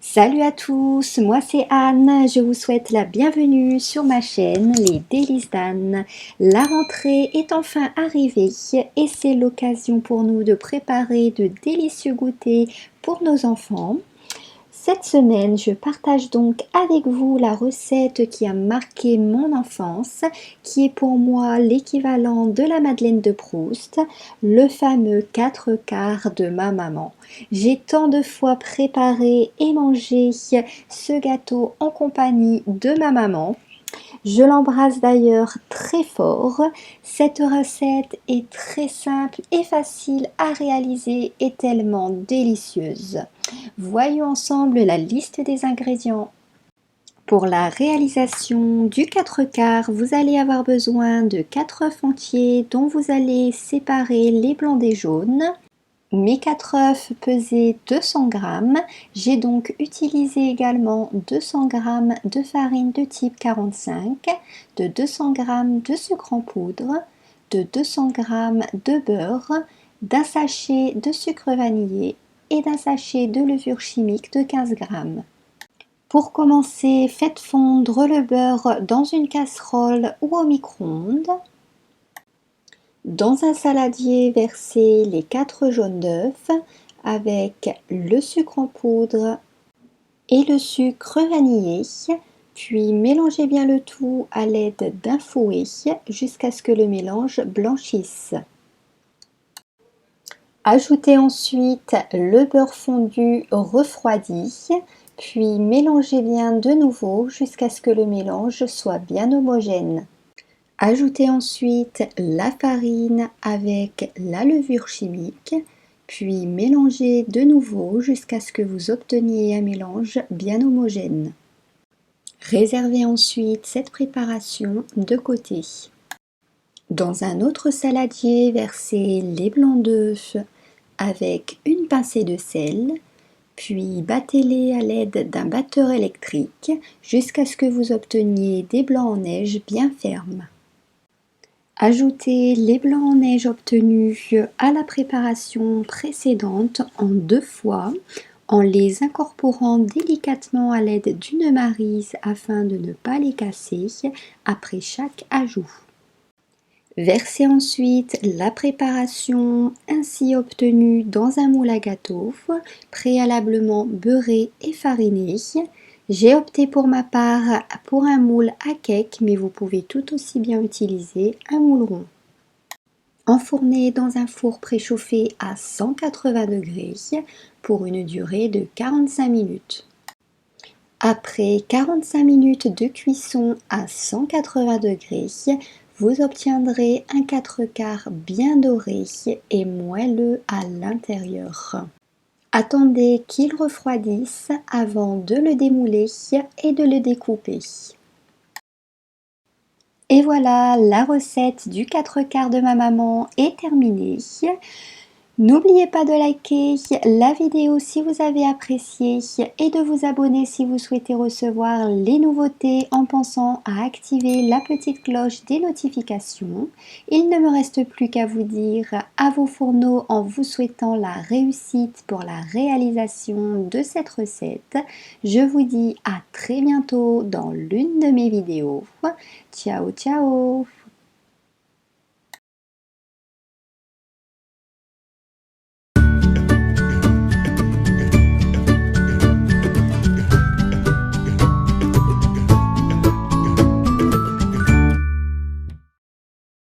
Salut à tous, moi c'est Anne, je vous souhaite la bienvenue sur ma chaîne Les Délices d'Anne. La rentrée est enfin arrivée et c'est l'occasion pour nous de préparer de délicieux goûters pour nos enfants. Cette semaine, je partage donc avec vous la recette qui a marqué mon enfance, qui est pour moi l'équivalent de la Madeleine de Proust, le fameux 4 quarts de ma maman. J'ai tant de fois préparé et mangé ce gâteau en compagnie de ma maman. Je l'embrasse d'ailleurs très fort. Cette recette est très simple et facile à réaliser et tellement délicieuse. Voyons ensemble la liste des ingrédients. Pour la réalisation du 4 quarts, vous allez avoir besoin de 4 œufs entiers dont vous allez séparer les blancs des jaunes. Mes 4 œufs pesaient 200 g. J'ai donc utilisé également 200 g de farine de type 45, de 200 g de sucre en poudre, de 200 g de beurre, d'un sachet de sucre vanillé et d'un sachet de levure chimique de 15 g. Pour commencer, faites fondre le beurre dans une casserole ou au micro-ondes. Dans un saladier, versez les 4 jaunes d'œufs avec le sucre en poudre et le sucre vanillé, puis mélangez bien le tout à l'aide d'un fouet jusqu'à ce que le mélange blanchisse. Ajoutez ensuite le beurre fondu refroidi, puis mélangez bien de nouveau jusqu'à ce que le mélange soit bien homogène. Ajoutez ensuite la farine avec la levure chimique, puis mélangez de nouveau jusqu'à ce que vous obteniez un mélange bien homogène. Réservez ensuite cette préparation de côté. Dans un autre saladier, versez les blancs d'œufs avec une pincée de sel, puis battez-les à l'aide d'un batteur électrique jusqu'à ce que vous obteniez des blancs en neige bien fermes. Ajoutez les blancs en neige obtenus à la préparation précédente en 2 fois en les incorporant délicatement à l'aide d'une maryse afin de ne pas les casser après chaque ajout. Versez ensuite la préparation ainsi obtenue dans un moule à gâteau préalablement beurré et fariné. J'ai opté pour ma part pour un moule à cake, mais vous pouvez tout aussi bien utiliser un moule rond. Enfournez dans un four préchauffé à 180 degrés pour une durée de 45 minutes. Après 45 minutes de cuisson à 180 degrés, vous obtiendrez un 4 quarts bien doré et moelleux à l'intérieur. Attendez qu'il refroidisse avant de le démouler et de le découper. Et voilà, la recette du 4 quarts de ma maman est terminée. N'oubliez pas de liker la vidéo si vous avez apprécié et de vous abonner si vous souhaitez recevoir les nouveautés en pensant à activer la petite cloche des notifications. Il ne me reste plus qu'à vous dire à vos fourneaux en vous souhaitant la réussite pour la réalisation de cette recette. Je vous dis à très bientôt dans l'une de mes vidéos. Ciao ciao!